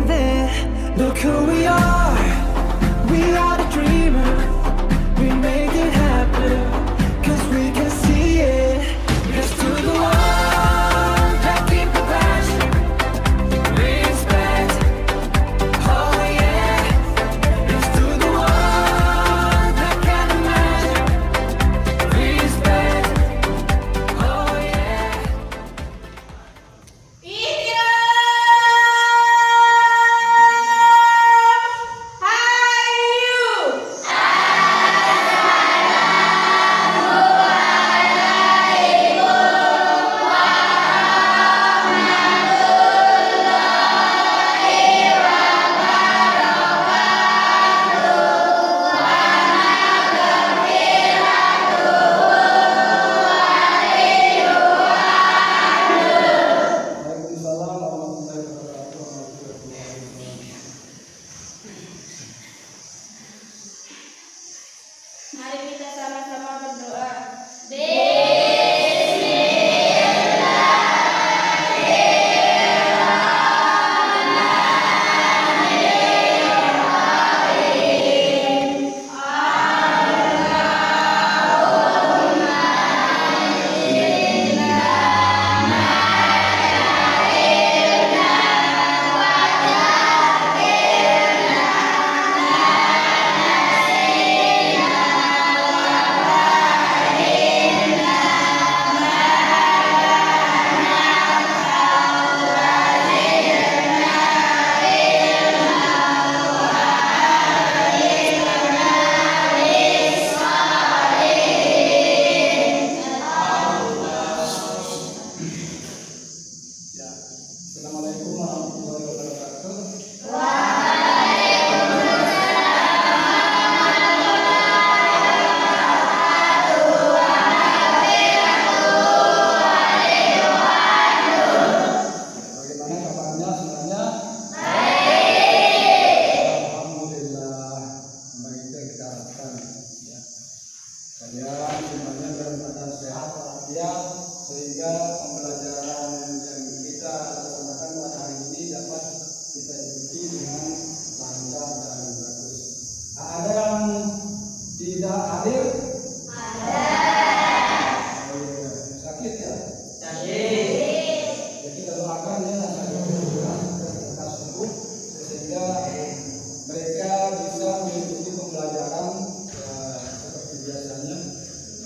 breathing. Look who we are the dreamers. We make it happen, 'cause we can see it. Here's to the ones that keep the passion. Respect, oh yeah. Here's to the ones that can imagine. Respect, oh yeah. Mari kita sama-sama berdoa. Assalamualaikum warahmatullahi wabarakatuh. Bagaimana kabarnya semuanya? Alhamdulillah, baik itu yang kita harapkan. Ya. Kalian semuanya dalam keadaan sehat walafiat, sehingga pembelajaran yang kita laksanakan pada hari ini dapat kita ikuti dengan lancar dan bagus. Nah, ada yang tidak hadir? Oh, iya. Sakit ya? Ya, kita doakan ya agar mereka sembuh sehingga mereka bisa mengikuti pembelajaran seperti biasanya.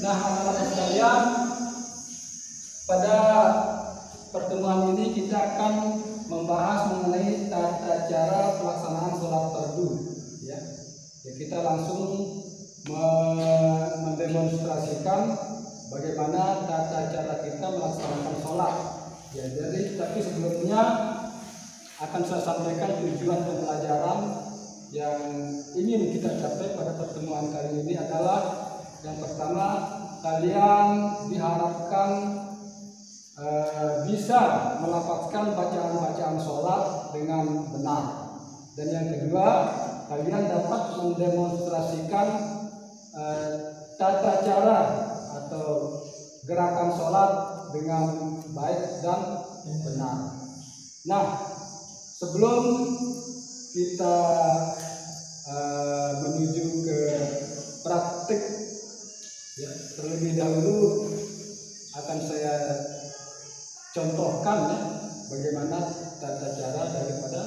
Nah, anak-anak sekalian, pada pertemuan ini kita akan membahas mengenai tata cara pelaksanaan sholat fardu. Ya, kita langsung mendemonstrasikan bagaimana tata cara kita melaksanakan sholat. Ya, tapi sebelumnya akan saya sampaikan tujuan pembelajaran yang ingin kita capai pada pertemuan kali ini adalah yang pertama, kalian diharapkan bisa melafazkan bacaan-bacaan sholat dengan benar, dan yang kedua, kalian dapat mendemonstrasikan tata cara atau gerakan sholat dengan baik dan benar. Nah, sebelum kita menuju ke praktik, ya, terlebih dahulu akan saya contohkan ya, bagaimana tata cara daripada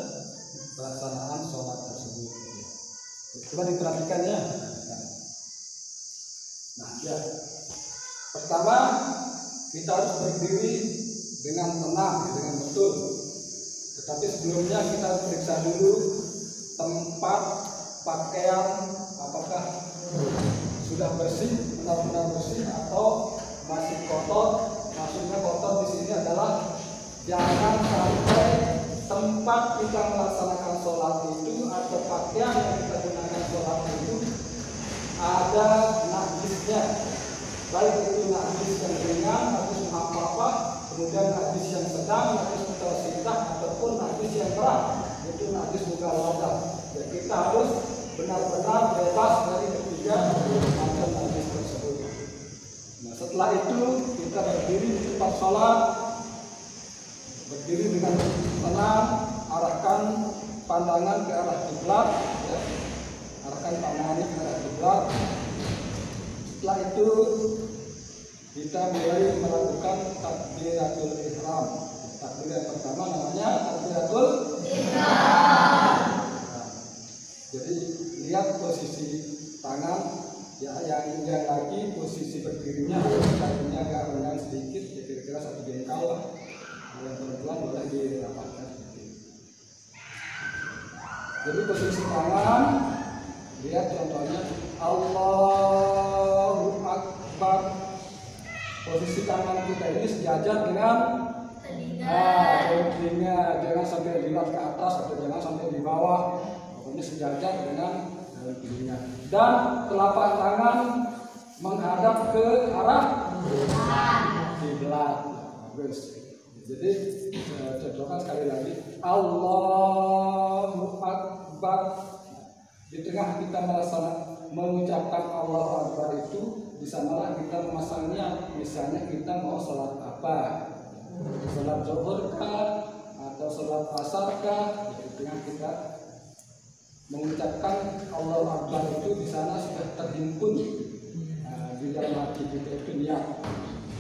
pelaksanaan sholat tersebut. Coba diperhatikan ya. Nah, ya. Pertama, kita harus berdiri dengan tenang, dengan betul. Tetapi sebelumnya kita harus periksa dulu tempat pakaian apakah sudah bersih, benar-benar bersih atau masih kotor. Maksudnya kotor di sini adalah jangan sampai tempat kita melaksanakan sholat itu atau pakaian yang kita gunakan sholat itu ada najisnya, baik itu najis yang ringan, najis muhaffafah, kemudian najis yang sedang, najis mutawasitah, ataupun najis yang berat, itu najis mughalladah. Ya, kita harus benar-benar bebas dari ketiga macam najis tersebut. Nah, setelah itu kita berdiri di tempat sholat, berdiri dengan tenang, arahkan pandangan ke arah kiblat, ya. Arahkan pandangan ke arah kiblat. Setelah itu kita mulai melakukan takbiratul ihram. Takbir yang pertama namanya takbiratul ihram. Jadi lihat posisi tangan, ya yang lagi posisi berdirinya kakinya agak rendah sedikit, ya kira-kira 1 jengkal lah. Yang perempuan boleh dirapatkan sedikit. Jadi posisi tangan, lihat contohnya Allahu Akbar. Posisi tangan kita ini sejajar dengan telinga, jangan sampai lihat ke atas atau jangan sampai di bawah. Pokoknya sejajar dengan telinga. Dan telapak tangan menghadap ke arah kiblat. Bagus. Jadi contohkan sekali lagi Allahu Akbar. Di tengah kita mengucapkan Allahu Akbar itu, di sanalah kita memasangnya. Misalnya kita mau sholat apa, sholat zuhur kah atau sholat asar kah, di tengah kita mengucapkan Allahu Akbar itu, di sana sudah terhimpun di dalam hati kita itu niat.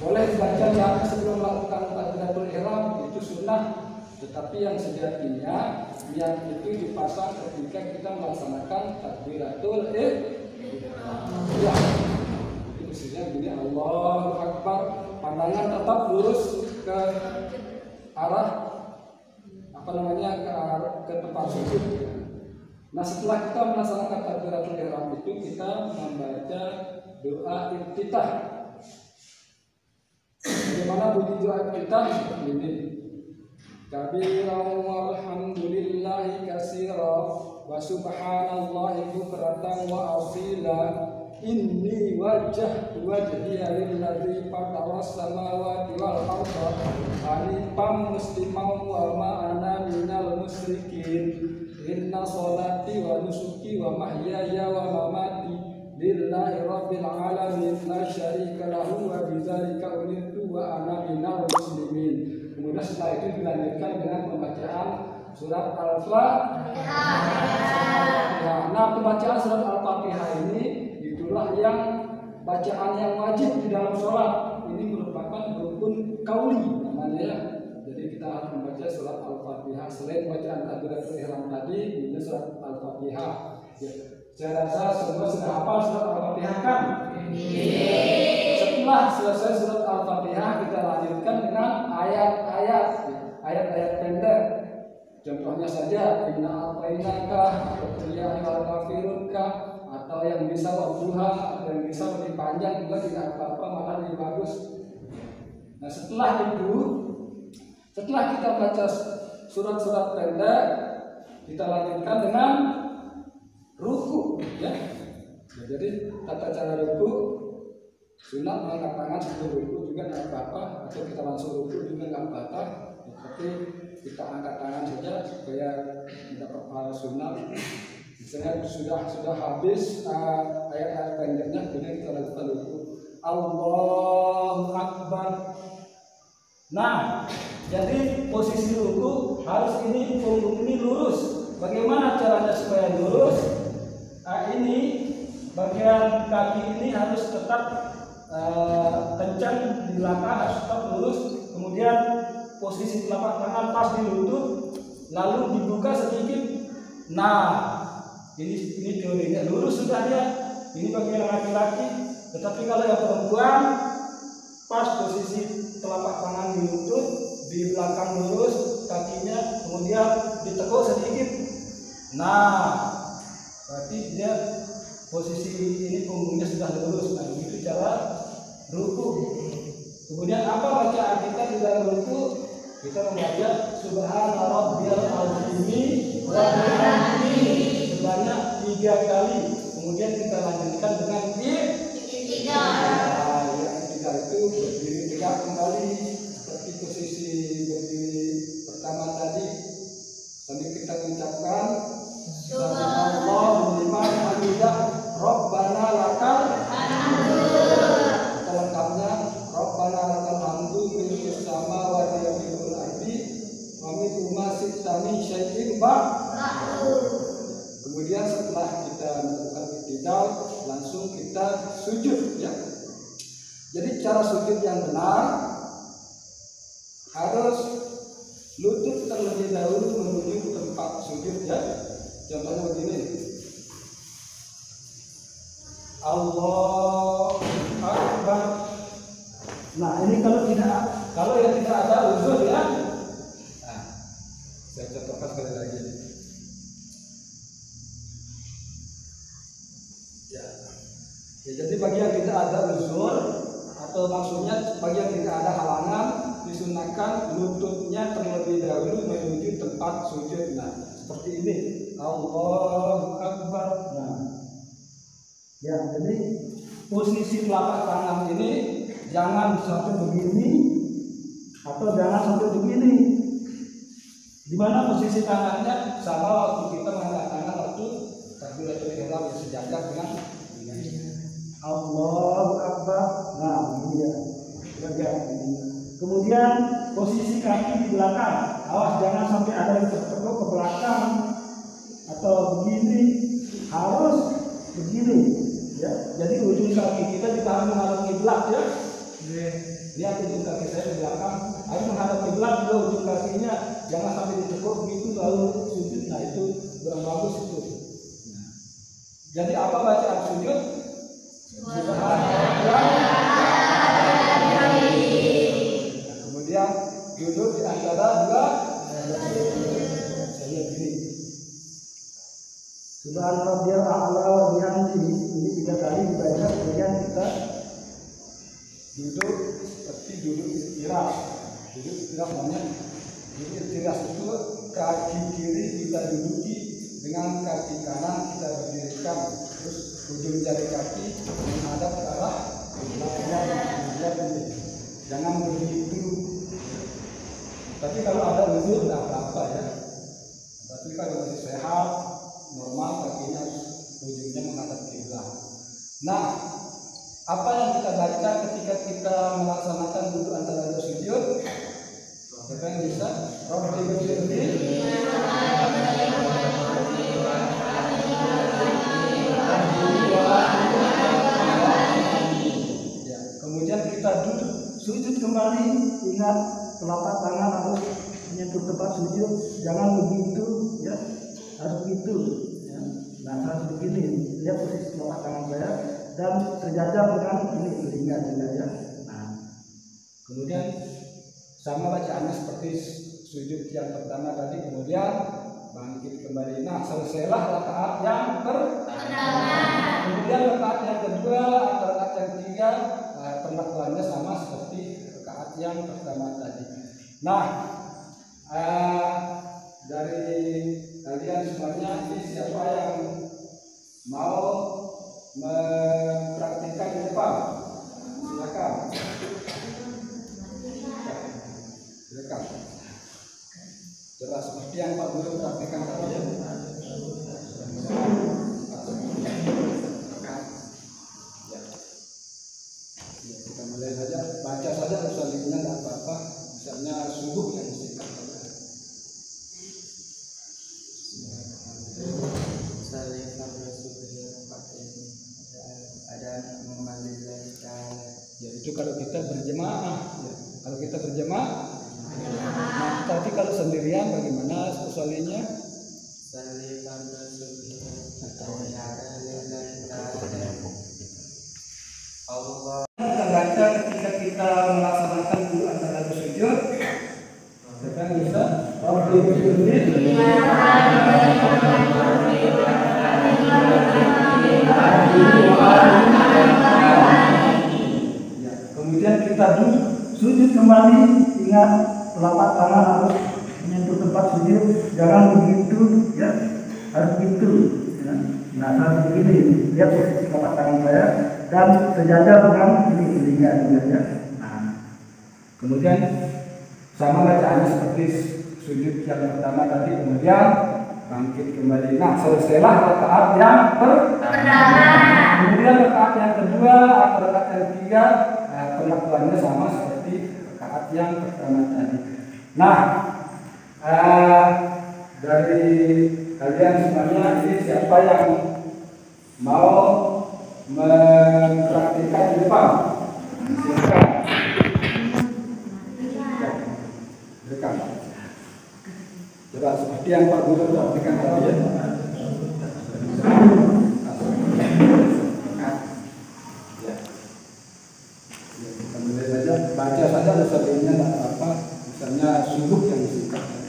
Boleh dibaca niatnya sebelum melakukan takbiratul ihram, itu sunnah. Tetapi yang sejatinya niat itu dipasang ketika kita melaksanakan takbiratul ihram. Ya, itu maksudnya begini, Allahu Akbar, pandangan tetap lurus ke arah ke tempat sujud. Nah, setelah kita melaksanakan takbiratul ihram itu, kita membaca doa iftitah. Bagaimana bunyi doa iftitah? Seperti ini. Kabiran walhamdulillahi katsira wa subhanallahi bukratan wa asila. Inni wajjahtu wajhiya lilladzi fataras samawati wal arda hanifan musliman wa ma ana minal musyrikin. Inna sholati wa nusuki wa mahyaya wa mamati lillahi rabbil alamin la syarika lahu wa bidzalika umirtu wa ana minal muslimin. Kemudian setelah itu dilanjutkan dengan pembacaan surat Al-Fatihah. Nah, pembacaan surat Al-Fatihah ini itulah yang bacaan yang wajib di dalam sholat. Ini merupakan rukun qauli namanya ya. Jadi kita harus membaca surat Al-Fatihah selain bacaan takbiratul ihram tadi, ini surat Al-Fatihah. Ya. Saya rasa semua sudah hafal surat Al-Fatihah kan? Setelah selesai surat Al-Fatihah, kita lanjutkan dengan ayat-ayat pendek. Contohnya saja inna a'tainaka atau ya ayyuhal kafirun atau yang bisa wadduha atau yang bisa lebih panjang juga tidak apa-apa, malah lebih bagus. Nah, setelah kita baca surat-surat pendek, kita lanjutkan dengan ruku, ya. Nah, jadi tata cara ruku, sunat mengangkat tangan sebelum ruku juga tidak apa-apa, atau kita langsung ruku juga tidak apa-apa. Tapi kita angkat tangan saja supaya mendapat pahala sunat. Misalnya sudah habis ayat-ayat pendeknya, kemudian kita lakukan ruku. Allahu Akbar. Nah, jadi posisi ruku harus ini punggung ini lurus. Bagaimana caranya supaya lurus? Ini bagian kaki ini harus tetap kencang di belakang, harus tetap lurus. Kemudian posisi telapak tangan pas di lutut, lalu dibuka sedikit. Nah, ini teorinya lurus sudah ya. Ini bagi yang laki-laki. Tetapi kalau yang perempuan, pas posisi telapak tangan di lutut, di belakang lurus kakinya, kemudian ditekuk sedikit. Nah, berarti dia posisi ini punggungnya sudah lurus. Nah, begitu cara ruku. Kemudian apa bacaan kita di dalam ruku? Kita membaca Subhana rabbiyal azim wa bihamdihi sebanyak 3 kali. Kemudian kita lanjutkan dengan iftitah. Iftitah itu berdiri tegak kembali seperti posisi berdiri pertama tadi. Sambil kita mengucapkan Subhanallah liman hamidah Rabbana lakal hamdu. Lengkapnya Rabbana lakal hamdu milkus samawati wa milkul ardi wa milku ma sittami syai'in ba'd. Kemudian setelah kita melakukan i'tidal, langsung kita sujud ya. Jadi cara sujud yang benar harus lutut terlebih dahulu menuju tempat sujud ya. Contohnya begini. Allahu Akbar. Nah, ini kalau yang tidak ada uzur ya. Nah, saya contohkan sekali lagi. Ya, jadi bagi yang tidak ada uzur atau maksudnya bagi yang tidak ada halangan, disunahkan lututnya terlebih dahulu menuju tempat sujud. Nah, seperti ini. Allahu Akbar. Nah, ya, jadi posisi telapak tangan ini jangan sampai begini atau jangan sampai begini. Di mana posisi tangannya sama waktu kita mengangkat tangan waktu takbiratul ihram yang sejajar dengan Allahu Akbar. Nah, ini ya. Kemudian posisi kaki di belakang. Awas jangan sampai ada yang tertekuk ke belakang atau begini. Harus begini. Ya, jadi ujung kaki kita juga harus menghadap kiblat ya. Lihat ujung kaki saya di belakang harus menghadap kiblat juga ujung kakinya, jangan sampai ditekuk begitu lalu sujud. Nah, itu kurang bagus itu. Nah, jadi apa bacaan sujud? Kemudian duduk di antara dua saya begini. Subhan rabbiyal a'la wa bihamdihi, ini 3 kali dibaca. Kemudian kita duduk seperti duduk istirahat. Duduk istirahat namanya. Duduk istirahat itu kaki kiri kita duduki dengan kaki kanan kita berdirikan. Terus ujung jari kaki menghadap ke arah kiblat. Jangan begitu. Tapi kalau ada uzur tidak apa-apa ya. Tapi kalau masih sehat normal kakinya ujungnya menghadap kiblat. Nah, apa yang kita baca ketika kita melaksanakan duduk antara dua sujud? Siapa yang bisa? Ya, kemudian kita duduk sujud kembali. Ingat telapak tangan harus menyentuh tempat sujud, jangan begitu ya. Harus begitu ya. Nah, harus begini. Lihat posisi telapak tangan saya dan terjajar dengan ini telinga juga ya. Nah, kemudian sama bacaannya seperti sujud yang pertama tadi, kemudian bangkit kembali. Nah, selesailah rakaat yang pertama. Kemudian rakaat yang kedua atau rakaat yang ketiga perlakuannya sama seperti rakaat yang pertama tadi. Nah, dari kalian semuanya ini siapa yang mau mempraktikkan di depan? Silakan. Silakan. Jelas seperti yang Pak Guru praktikkan tadi ya. Ya, kita mulai saja, baca saja usulnya tidak apa-apa. Misalnya subuh yang singkat. Ya, itu kalau kita berjemaah ya. Kalau kita berjemaah nah, tapi kalau sendirian bagaimana usulnya? Kita baca ketika kita melaksanakan dulu antara sujud. Kita bisa kemudian kita duduk sujud kembali. Ingat telapak tangan harus menyentuh tempat sujud, jangan begitu ya, harus begitu ya. Nah, harus begini. Lihat posisi telapak tangan saya dan sejajar dengan ini telinga juga ya. Nah, kemudian sama bacaannya seperti sujud yang pertama tadi, kemudian bangkit kembali. Nah, selesailah rakaat yang pertama. Kemudian rakaat yang kedua atau rakaat yang ketiga perlakuannya sama seperti rakaat yang pertama tadi. Nah, dari kalian semuanya ini siapa yang mau mempraktikkan di depan? Silakan. Silakan. Coba seperti yang Pak Guru praktikkan tadi ya. Kita mulai saja, baca saja sebelumnya tidak apa, misalnya subuh yang singkat.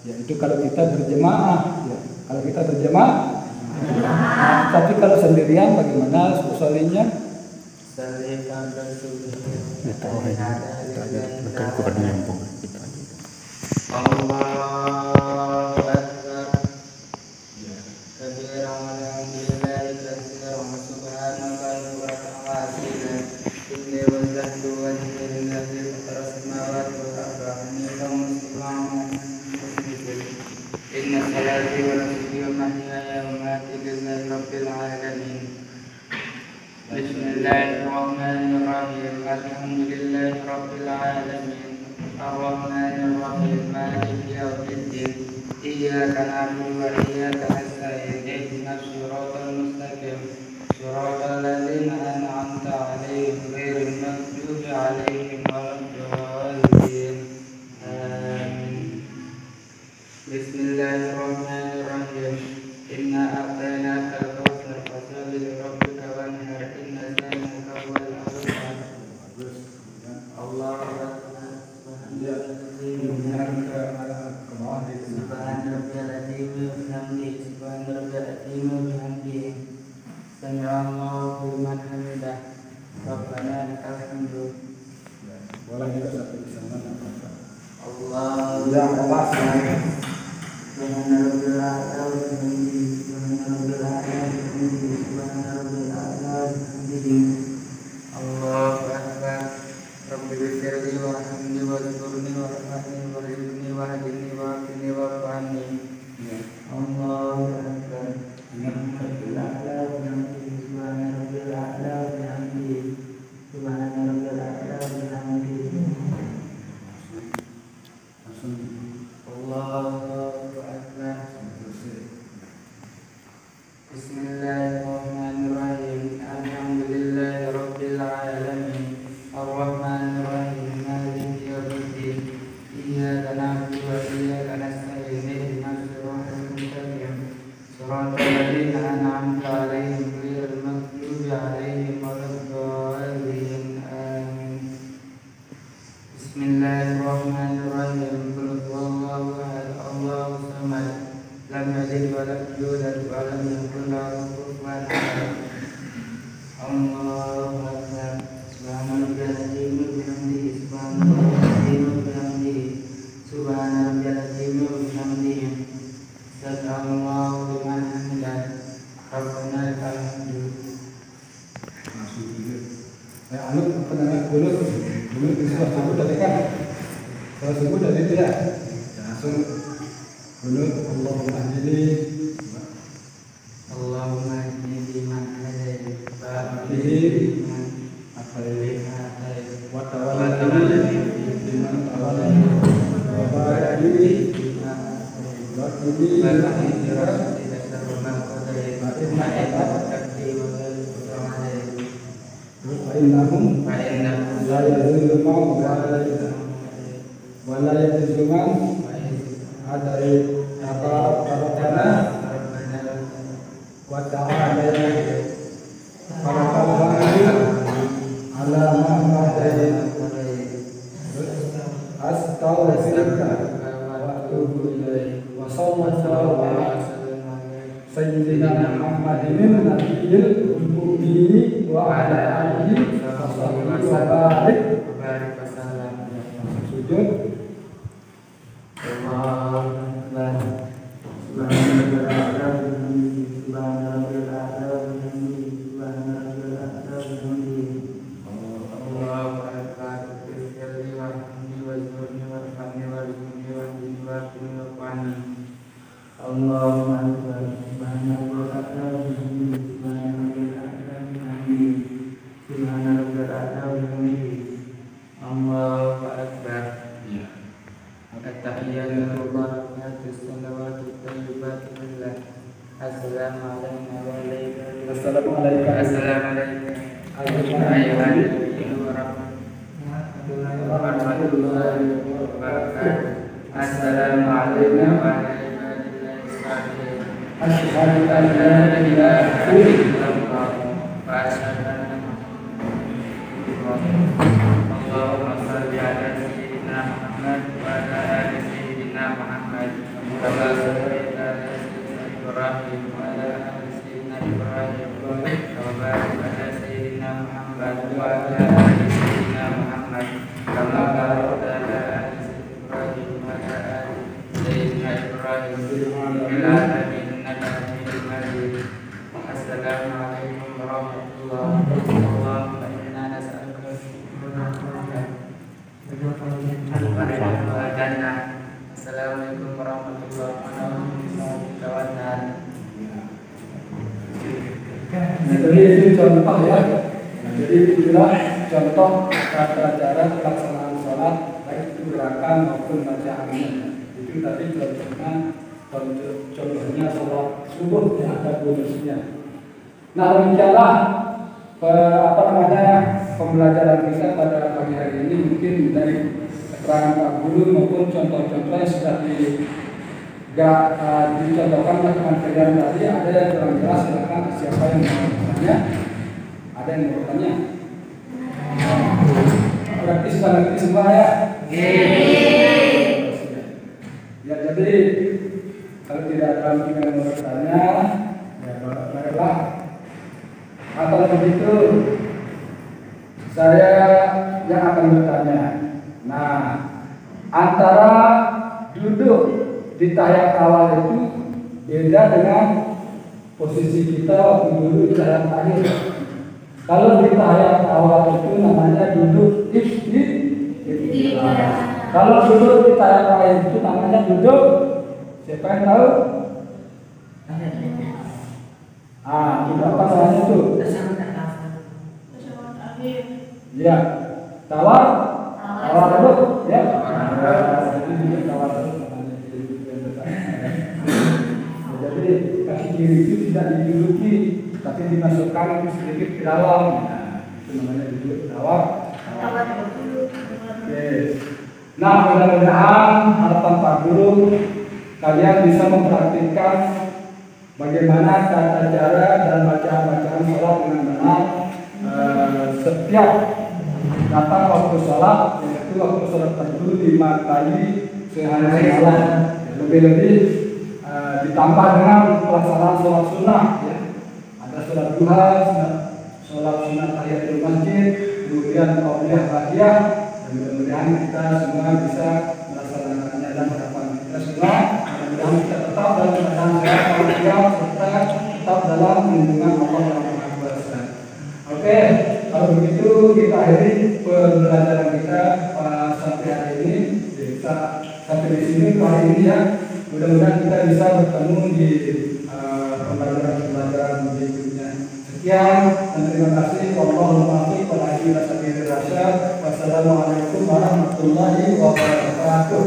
Ya itu kalau kita berjemaah, ya. Kalau kita berjemaah, tapi kalau sendirian bagaimana usulinya? Inna salati wa nusuki wa mahyaya wa mamati lillahi rabbil alamin. Bismillahirrahmanirrahim. Alhamdulillahi rabbil alamin. Ar-Rahmanir-Rahim. Maliki yaumiddin. Iyyaka na'budu wa iyyaka nasta'in. Ihdinas siratal mustaqim. Siratal ladzina an'amta 'alaihim ghairil maghdubi 'alaihim waladdallin. Bismillahirrahmanirrahim. Inna a'tainaka al-kautsar fasholli li rabbika wanhar. Inna shani'aka huwal abtar. Allahu akbar. Subhana rabbiyal azim wa bihamdihi. Subhana rabbiyal azim wa bihamdihi. Sami'allahu liman hamidah. Rabbana lakal hamdu. Boleh juga satu di sana. Allahu Ya Allah. Subhana rabbil a'la wa bihamdihi. Subhana rabbil a'la wa bihamdihi. Subhana rabbil a'la wa bihamdihi. Allahu akbar. Rabbi ighfirli warhamni wajburni warhamni warzuqni wahdini wa'afini wa'fu anni. Allahu akbar. Subhana rabbil a'la wa bihamdihi. Subhana rabbil a'la wa bihamdihi. Subhana rabbil a'la wa bihamdihi. Allahu akbar. Bismillahirrahmanirrahim. Alhamdulillahi rabbil alamin. Ar-Rahmanir-Rahim. Maliki yaumiddin. Iyyaka na'budu wa iyyaka nasta'in. Ihdinas siratal mustaqim. Siratal ladzina an'amta 'alaihim ghairil maghdubi 'alaihim waladdallin. Amin. Bismillahirrahmanirrahim. Qul huwallahu ahad. Allahus samad. Lam yalid wa lam yulad wa lam yakul lahu kufuwan ahad. Allahu akbar. Subhana rabbiyal azim wa bihamdihi. Subhana rabbiyal azim wa bihamdihi. Subhana rabbiyal azim wa bihamdihi. Sami'allahu liman hamidah. Rabbana lakal hamdu. Anu apa namanya bulut di sebelah subuh tadi kan, kalau subuh tadi itu ya, langsung bulut Allahumma hdini, Allahumma hdini liman hadait wa Bihi, liman hadait wa tawallani liman tawallani, wa barik li wa qini fa innahum la yadhillu wa la yadhillu man adai Rabbana wa ta'ala para ala Muhammadin astaghfiruka wa atubu ilaik wa sallallahu ala sayyidina Muhammadin nabiyil ummi wa ala alihi wa sahbihi wa barik sujud. Allahu akbar. Allahumma akbar. Subhana rabbil a'la wa bihamdihi. Allahu akbar. At-tahiyyatu lillahi wassalawatu wassalamu lillah. Assalamu alayna wa alayka. Assalamualaikum. Ayyuhan nabiyyu wa rahmatullahi wa barakatuh. Assalamu alayna wa alayka salihin. Asyhadu an la ilaha illallah wa asyhadu anna Allahumma shalli ala sayyidina Muhammad wa ala ali sayyidina Muhammad kama shallaita ala sayyidina Ibrahim wa ala ali sayyidina Ibrahim wa barik ala sayyidina Muhammad wa ala ali sayyidina Muhammad kama barakta ala ali sayyidina Ibrahim wa ala ali sayyidina Ibrahim fil alamin innaka Hamidum Majid. Assalamu alaikum warahmatullahi wabarakatuh. Assalamualaikum warahmatullahi wabarakatuh. Jadi ini contoh ya. Jadi inilah contoh tata cara pelaksanaan sholat baik itu gerakan maupun bacaannya. Itu tadi contohnya sholat subuh yang ada bonusnya. Nah demikianlah pembelajaran kita pada pagi hari ini. Mungkin dari keterangan Pak Guru maupun contoh-contoh yang sudah dicontohkan oleh teman-teman tadi, ada yang kurang jelas, silakan siapa yang mau bertanya. Ada yang mau bertanya? Berarti sudah ngerti semua ya? Ya, jadi kalau tidak ada yang mau bertanya, ya baiklah. Atau begitu saya yang akan bertanya. Nah, antara duduk di tahiyat awal itu beda dengan posisi kita waktu duduk di tahiyat akhir. Kalau di tahiyat awal itu namanya duduk iftitah. Kalau duduk di tahiyat akhir itu namanya duduk, siapa yang tahu? Duduk apa namanya itu? Ya, tawar duduk, ya. Jadi kaki kiri itu tidak diduduki, tapi dimasukkan itu sedikit ke dalam. Itu namanya duduk tawar. Oke. Nah, mudah-mudahan harapan Pak Guru kalian bisa mempraktikkan bagaimana tata cara dan bacaan-bacaan sholat dengan benar. Setiap datang waktu sholat, yaitu waktu sholat tertentu 5 kali sehari malam. Lebih-lebih ditambah dengan pelaksanaan sholat sunnah. Ya. Ada sholat duha, sholat sunnah tahiyatul masjid, kemudian qabliyah ba'diyah. Dan mudah-mudahan kita semua bisa melaksanakannya dan harapan kita semua. Mudah-mudahan kita tetap dalam keadaan sehat walafiat serta tetap dalam lindungan Allah yang Maha Kuasa. Oke, kalau begitu kita akhiri pembelajaran kita sampai hari ini. Kita sampai di sini kali ini ya. Mudah-mudahan kita bisa bertemu di pembelajaran berikutnya. Sekian dan terima kasih. Wassalamualaikum warahmatullahi wabarakatuh.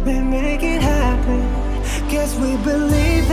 We make it happen, 'cause we believe